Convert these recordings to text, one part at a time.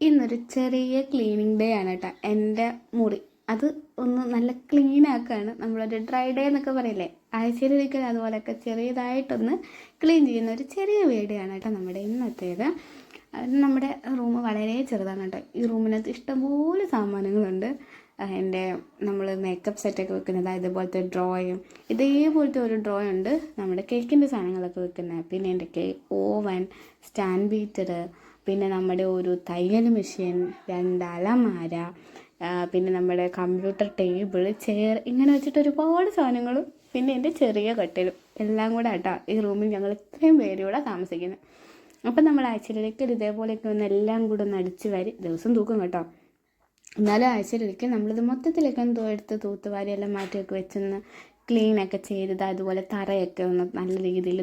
ഇന്നൊരു ചെറിയ cleaning day ആണ് കേട്ടോ. എൻ്റെ മുറി അത് ഒന്ന് നല്ല ക്ലീൻ ആക്കുകയാണ്. നമ്മളൊരു ഡ്രൈ ഡേ എന്നൊക്കെ പറയില്ലേ, ആഴ്ചയിലൊരിക്കലും അതുപോലെയൊക്കെ ചെറിയതായിട്ടൊന്ന് ക്ലീൻ ചെയ്യുന്ന ഒരു ചെറിയ വീഡിയോ ആണ് കേട്ടോ നമ്മുടെ ഇന്നത്തേത്. നമ്മുടെ റൂം വളരെ ചെറുതാണ് കേട്ടോ. ഈ റൂമിനകത്ത് ഇഷ്ടംപോലെ സാമാനങ്ങളുണ്ട്. എൻ്റെ നമ്മൾ മേക്കപ്പ് സെറ്റൊക്കെ വെക്കുന്നത്, ഇതുപോലത്തെ ഡ്രോയും, ഇതേപോലത്തെ ഒരു ഡ്രോ ഉണ്ട് നമ്മുടെ കേക്കിൻ്റെ സാധനങ്ങളൊക്കെ വെക്കുന്നത്. പിന്നെ എൻ്റെ കേക്ക് ഓവൻ, സ്റ്റാൻഡ് ബീറ്റർ, പിന്നെ നമ്മുടെ ഒരു തയ്യൽ മെഷീൻ, 2 അലമാര, പിന്നെ നമ്മുടെ കമ്പ്യൂട്ടർ ടേബിൾ, ചെയർ, ഇങ്ങനെ വെച്ചിട്ട് ഒരുപാട് സാധനങ്ങളും പിന്നെ എൻ്റെ ചെറിയ കട്ടിലും എല്ലാം കൂടെ ആട്ടോ ഈ റൂമിൽ ഞങ്ങൾ ഇത്രയും പേരൂടെ താമസിക്കുന്നത്. അപ്പം നമ്മൾ ആഴ്ചയിലൊരിക്കൽ ഇതേപോലെയൊക്കെ ഒന്ന് എല്ലാം കൂടെ ഒന്ന് അടിച്ച് വാരി, ദിവസം തൂക്കും കേട്ടോ, എന്നാലും ആഴ്ചയിലൊരിക്കൽ നമ്മളിത് മൊത്തത്തിലൊക്കെ ഒന്ന് എടുത്ത് തൂത്തുവാരി എല്ലാം മാറ്റിയൊക്കെ വെച്ചൊന്ന് ക്ലീനൊക്കെ ചെയ്തത്, അതുപോലെ തറയൊക്കെ ഒന്ന് നല്ല രീതിയിൽ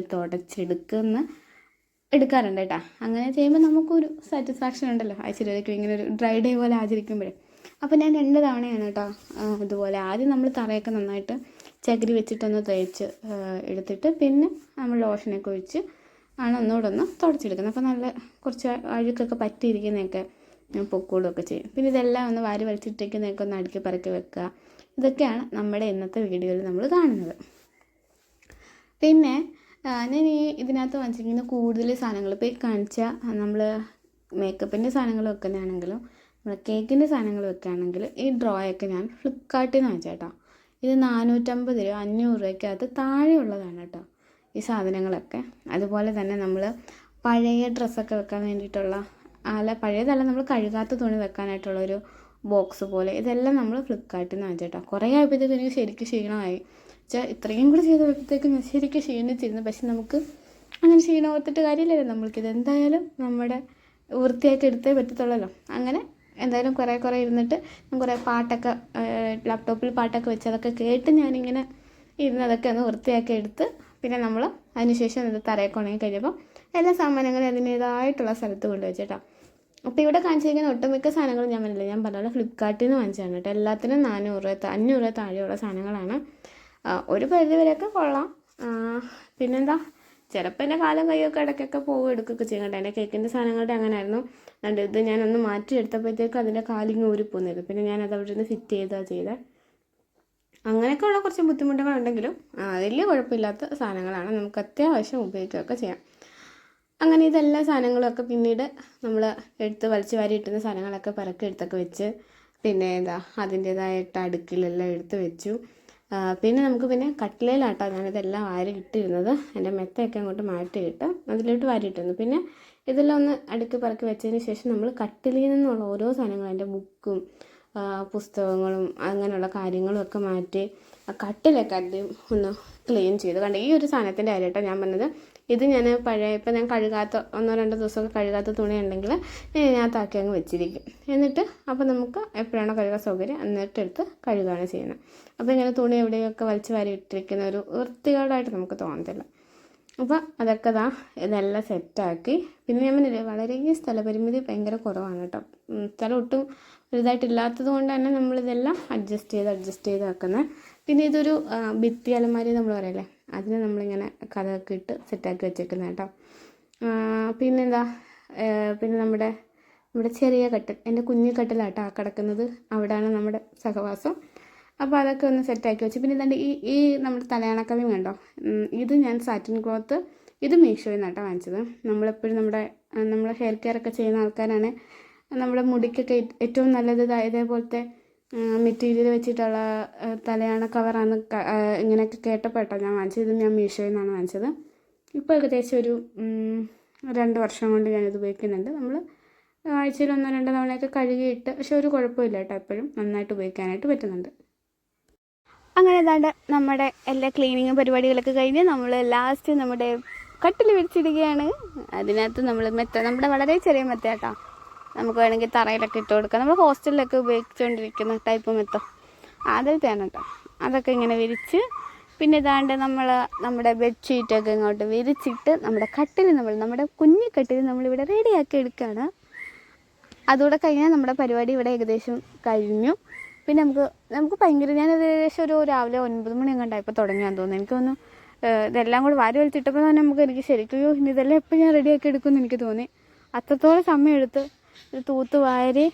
എടുക്കാറുണ്ട് കേട്ടോ. അങ്ങനെ ചെയ്യുമ്പോൾ നമുക്കൊരു സാറ്റിസ്ഫാക്ഷൻ ഉണ്ടല്ലോ, ആഴ്ചയിലൊരിക്കലും ഇങ്ങനെ ഒരു ഡ്രൈ ഡേ പോലെ ആചരിക്കുമ്പോഴേ. അപ്പോൾ ഞാൻ 2 തവണയാണ് കേട്ടോ ഇതുപോലെ. ആദ്യം നമ്മൾ തറയൊക്കെ നന്നായിട്ട് ചകിരി വെച്ചിട്ടൊന്ന് തേച്ച് എടുത്തിട്ട് പിന്നെ നമ്മൾ ലോഷനൊക്കെ ഒഴിച്ച് ആണ് ഒന്നുകൂടെ തുടച്ചെടുക്കുന്നത്. അപ്പോൾ നല്ല കുറച്ച് അഴുക്കൊക്കെ പറ്റിയിരിക്കുന്നതൊക്കെ പൊക്കോളുമൊക്കെ ചെയ്യും. പിന്നെ ഇതെല്ലാം ഒന്ന് വാരി വലിച്ചിട്ടേക്കുന്നതൊക്കെ ഒന്ന് അടുക്കി പറക്കി വെക്കുക. ഇതൊക്കെയാണ് നമ്മുടെ ഇന്നത്തെ വീഡിയോയിൽ നമ്മൾ കാണുന്നത്. പിന്നെ ഞാൻ ഇതിനകത്ത് വാങ്ങിച്ചിരിക്കുന്ന കൂടുതൽ സാധനങ്ങൾ ഇപ്പോൾ കാണിച്ചാൽ നമ്മൾ മേക്കപ്പിൻ്റെ സാധനങ്ങൾ വെക്കുന്നതാണെങ്കിലും നമ്മൾ കേക്കിൻ്റെ സാധനങ്ങൾ വെക്കുകയാണെങ്കിൽ ഈ ഡ്രോയൊക്കെ ഞാൻ ഫ്ലിപ്കാർട്ടിൽ നിന്ന് വാങ്ങിച്ച കേട്ടോ. ഇത് 450 രൂപ 500 രൂപയ്ക്കകത്ത് താഴെയുള്ളതാണ് കേട്ടോ ഈ സാധനങ്ങളൊക്കെ. അതുപോലെ തന്നെ നമ്മൾ പഴയ ഡ്രസ്സൊക്കെ വെക്കാൻ വേണ്ടിയിട്ടുള്ള, പഴയതല്ല, നമ്മൾ കഴുകാത്ത തുണി വെക്കാനായിട്ടുള്ളൊരു ബോക്സ് പോലെ, ഇതെല്ലാം നമ്മൾ ഫ്ലിപ്കാർട്ടിൽ നിന്ന് വാങ്ങിച്ച കേട്ടോ. കുറേ ആയപ്പോഴത്തേക്ക് എനിക്ക് ശരിക്കും ക്ഷീണമായി. ഇത്രയും കൂടെ ചെയ്തപ്പോഴത്തേക്ക് ഞാൻ ശരിക്കും ക്ഷീണിച്ചിരുന്നു. പക്ഷെ നമുക്ക് അങ്ങനെ ക്ഷീണം ഓർത്തിട്ട് കാര്യമില്ലല്ലോ, നമ്മൾക്കിത് എന്തായാലും നമ്മുടെ വൃത്തിയായിട്ട് എടുത്തേ പറ്റത്തുള്ളല്ലോ. അങ്ങനെ എന്തായാലും കുറേ ഇരുന്നിട്ട് കുറേ പാട്ടൊക്കെ ലാപ്ടോപ്പിൽ പാട്ടൊക്കെ വെച്ച് അതൊക്കെ കേട്ട് ഞാനിങ്ങനെ ഇരുന്നതൊക്കെ ഒന്ന് വൃത്തിയാക്കി എടുത്ത് പിന്നെ നമ്മൾ അതിനുശേഷം ഇത് തറയൊക്കെ ഉണങ്ങി കഴിഞ്ഞപ്പോൾ എല്ലാ സാമാനങ്ങളും അതിൻ്റേതായിട്ടുള്ള സ്ഥലത്ത് കൊണ്ടുവച്ചിട്ടോ. അപ്പോൾ ഇവിടെ കാണിച്ചിരിക്കുന്ന ഒട്ടുമിക്ക സാധനങ്ങളും ഞാൻ പറഞ്ഞ ഫ്ലിപ്കാർട്ടിൽ നിന്ന് വാങ്ങിച്ചതാണ് കേട്ടോ. എല്ലാത്തിനും 400 രൂപ 500 രൂപ താഴെയുള്ള സാധനങ്ങളാണ്. ഒരു പരിധി വരെയൊക്കെ കൊള്ളാം. പിന്നെന്താ, ചിലപ്പോൾ എൻ്റെ കാലും കൈയൊക്കെ ഇടയ്ക്കൊക്കെ എടുക്കുകയൊക്കെ ചെയ്യും കേട്ടോ. എൻ്റെ കേക്കിൻ്റെ സാധനങ്ങളുടെ അങ്ങനെ ആയിരുന്നു. അതുകൊണ്ട് ഇത് ഞാനൊന്ന് മാറ്റിയെടുത്തപ്പോഴത്തേക്കും അതിൻ്റെ കാലിങ്ങ് ഊരിപ്പോന്നിരുന്നു. പിന്നെ ഞാനത് അവിടെ നിന്ന് ഫിറ്റ് ചെയ്തത്. അങ്ങനെയൊക്കെയുള്ള കുറച്ച് ബുദ്ധിമുട്ടുകളുണ്ടെങ്കിലും വലിയ കുഴപ്പമില്ലാത്ത സാധനങ്ങളാണ്, നമുക്ക് അത്യാവശ്യം ഉപയോഗിക്കുകയൊക്കെ ചെയ്യാം. അങ്ങനെ ഇതെല്ലാ സാധനങ്ങളൊക്കെ പിന്നീട് നമ്മൾ എടുത്ത് വലിച്ചു വാരി ഇട്ടുന്ന സാധനങ്ങളൊക്കെ പറക്കി എടുത്തൊക്കെ വെച്ച് പിന്നെ അതിൻ്റേതായിട്ട് അടുക്കിലെല്ലാം എടുത്ത് വെച്ചു. പിന്നെ നമുക്ക് കട്ടിലേലാട്ടോ ഞാനിതെല്ലാം വാരി ഇട്ടിരുന്നത്. എൻ്റെ മെത്തയൊക്കെ അങ്ങോട്ട് മാറ്റിയിട്ട് അതിലോട്ട് വാരിയിട്ടിരുന്നു. പിന്നെ ഇതെല്ലാം ഒന്ന് അടുക്കി പറക്കി വെച്ചതിന് ശേഷം നമ്മൾ കട്ടിലിൽ നിന്നുള്ള ഓരോ സാധനങ്ങളും, എൻ്റെ ബുക്കും പുസ്തകങ്ങളും അങ്ങനെയുള്ള കാര്യങ്ങളും ഒക്കെ മാറ്റി കട്ടിലൊക്കെ ആദ്യം ഒന്ന് ക്ലീൻ ചെയ്തു. കണ്ട ഈ ഒരു സാധനത്തിൻ്റെ കാര്യമായിട്ടോ ഞാൻ പറഞ്ഞത്. ഇത് ഞാൻ ഇപ്പം ഞാൻ കഴുകാത്ത 1-2 ദിവസമൊക്കെ കഴുകാത്ത തുണി ഉണ്ടെങ്കിൽ ഇതിനകത്താക്കി അങ്ങ് വെച്ചിരിക്കും. എന്നിട്ട് അപ്പോൾ നമുക്ക് എപ്പോഴാണോ കഴുകാൻ സൗകര്യം എന്നിട്ടെടുത്ത് കഴുകുകയാണ് ചെയ്യുന്നത്. അപ്പോൾ ഇങ്ങനെ തുണി എവിടെയൊക്കെ വലിച്ചു വാരി ഇട്ടിരിക്കുന്ന ഒരു വൃത്തികേടായിട്ട് നമുക്ക് തോന്നത്തില്ല. അപ്പോൾ അതൊക്കെ ഇതെല്ലാം സെറ്റാക്കി. പിന്നെ ഞാൻ പറഞ്ഞില്ലേ, വളരെ സ്ഥലപരിമിതി ഭയങ്കര കുറവാണ് കേട്ടോ. സ്ഥലം ഒട്ടും വലുതായിട്ടില്ലാത്തത് കൊണ്ട് തന്നെ നമ്മളിതെല്ലാം അഡ്ജസ്റ്റ് ചെയ്ത് വെക്കുന്നത്. പിന്നെ ഇതൊരു ഭിത്തി അലമാരി നമ്മൾ പറയല്ലേ, അതിന് നമ്മളിങ്ങനെ കഥയൊക്കെ ഇട്ട് സെറ്റാക്കി വെച്ചേക്കുന്നത് കേട്ടോ. പിന്നെന്താ, പിന്നെ നമ്മുടെ ചെറിയ കട്ടിൽ, എൻ്റെ കുഞ്ഞു കട്ടിലാട്ടോ കിടക്കുന്നത്, അവിടെയാണ് നമ്മുടെ സഹവാസം. അപ്പോൾ അതൊക്കെ ഒന്ന് സെറ്റാക്കി വെച്ച്. പിന്നെ ഇതാണ്ട് ഈ നമ്മുടെ തലയണക്കവയും കണ്ടോ, ഇത് ഞാൻ സാറ്റിൻ ക്ലോത്ത്, ഇത് മീഷോയിൽ നിന്നാട്ടോ വാങ്ങിച്ചത്. നമ്മളെപ്പോഴും നമ്മുടെ ഹെയർ കെയർ ഒക്കെ ചെയ്യുന്ന ആൾക്കാരാണ്, നമ്മുടെ മുടിക്കൊക്കെ ഏറ്റവും നല്ലത് ഇതേപോലത്തെ മെറ്റീരിയൽ വെച്ചിട്ടുള്ള തലയണ കവറാണ് ഇങ്ങനെയൊക്കെ കേട്ടപ്പോട്ടോ ഞാൻ വാങ്ങിച്ചത്. ഇത് ഞാൻ മീഷോയിൽ നിന്നാണ് വാങ്ങിച്ചത്. ഇപ്പോൾ ഏകദേശം ഒരു 2 വർഷം കൊണ്ട് ഞാനിത് ഉപയോഗിക്കുന്നുണ്ട്. നമ്മൾ ആഴ്ചയിൽ 1-2 തവണയൊക്കെ കഴുകിയിട്ട്, പക്ഷെ ഒരു കുഴപ്പമില്ല കേട്ടോ, എപ്പോഴും നന്നായിട്ട് ഉപയോഗിക്കാനായിട്ട് പറ്റുന്നുണ്ട്. അങ്ങനെ ഏതാണ്ട് നമ്മുടെ എല്ലാ ക്ലീനിങ് പരിപാടികളൊക്കെ കഴിഞ്ഞ് നമ്മൾ ലാസ്റ്റ് നമ്മുടെ കട്ടിൽ വിരിച്ചിടുകയാണ്. അതിനകത്ത് നമ്മൾ നമ്മുടെ വളരെ ചെറിയ മെത്ത കേട്ടോ, നമുക്ക് വേണമെങ്കിൽ തറയിലൊക്കെ ഇട്ട് കൊടുക്കാം. നമ്മൾ ഹോസ്റ്റലിലൊക്കെ ഉപയോഗിച്ചുകൊണ്ടിരിക്കുന്ന ടൈപ്പ് മെത്ത അതിലത്തെയാണ് കേട്ടോ. അതൊക്കെ ഇങ്ങനെ വിരിച്ച് പിന്നെ ഇതാണ്ട് നമ്മുടെ ബെഡ്ഷീറ്റൊക്കെ ഇങ്ങോട്ട് വിരിച്ചിട്ട് നമ്മുടെ കട്ടിൽ നമ്മുടെ കുഞ്ഞു കട്ടിൽ നമ്മളിവിടെ റെഡിയാക്കി എടുക്കുകയാണ്. അതുകൂടെ കഴിഞ്ഞാൽ നമ്മുടെ പരിപാടി ഇവിടെ ഏകദേശം കഴിഞ്ഞു. പിന്നെ നമുക്ക് ഭയങ്കര, ഞാനത് ഏകദേശം ഒരു രാവിലെ 9 മണി എങ്ങാണ്ടായപ്പോൾ തുടങ്ങിയാന്ന് തോന്നുന്നു. എനിക്ക് തോന്നുന്നു ഇതെല്ലാം കൂടെ വാരി വലിച്ചിട്ടപ്പോൾ തന്നെ എനിക്ക് ശരിക്കും ഇനി ഇതെല്ലാം എപ്പോൾ ഞാൻ റെഡിയാക്കി എടുക്കുമെന്ന് എനിക്ക് തോന്നി. അത്രത്തോളം സമയം എടുത്ത് ഇത് തൂത്തുവാരി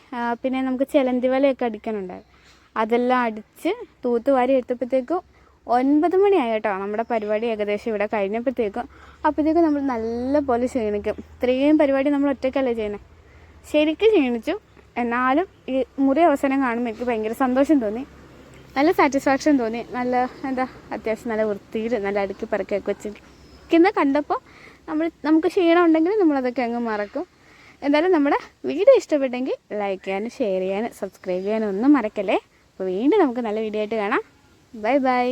പിന്നെ നമുക്ക് ചിലന്തി വലയൊക്കെ അടിക്കാനുണ്ടായിരുന്നു. അതെല്ലാം അടിച്ച് തൂത്തുവാരി എടുത്തപ്പോഴത്തേക്കും 9 മണിയായി കേട്ടോ. നമ്മുടെ പരിപാടി ഏകദേശം ഇവിടെ കഴിഞ്ഞപ്പോഴത്തേക്കും നമ്മൾ നല്ല പോലെ ക്ഷീണിക്കും. ഇത്രയും പരിപാടി നമ്മൾ ഒറ്റയ്ക്കല്ലേ ചെയ്യുന്നത്. ശരിക്കും ക്ഷീണിച്ചു. എന്നാലും ഈ മുറി അവസാനം കാണുമ്പോൾ എനിക്ക് ഭയങ്കര സന്തോഷം തോന്നി, നല്ല സാറ്റിസ്ഫാക്ഷൻ തോന്നി. നല്ല അത്യാവശ്യം നല്ല വൃത്തിയിൽ നല്ല അടുക്കി പറക്കൊക്കെ വെച്ചിരിക്കുന്നത് കണ്ടപ്പോൾ നമുക്ക് ക്ഷീണം ഉണ്ടെങ്കിൽ നമ്മളതൊക്കെ അങ്ങ് മറക്കും. എന്തായാലും നമ്മുടെ വീഡിയോ ഇഷ്ടപ്പെട്ടെങ്കിൽ ലൈക്ക് ചെയ്യാനും ഷെയർ ചെയ്യാനും സബ്സ്ക്രൈബ് ചെയ്യാനും ഒന്നും മറക്കല്ലേ. അപ്പോൾ വീണ്ടും നമുക്ക് നല്ല വീഡിയോ ആയിട്ട് കാണാം. Bye bye.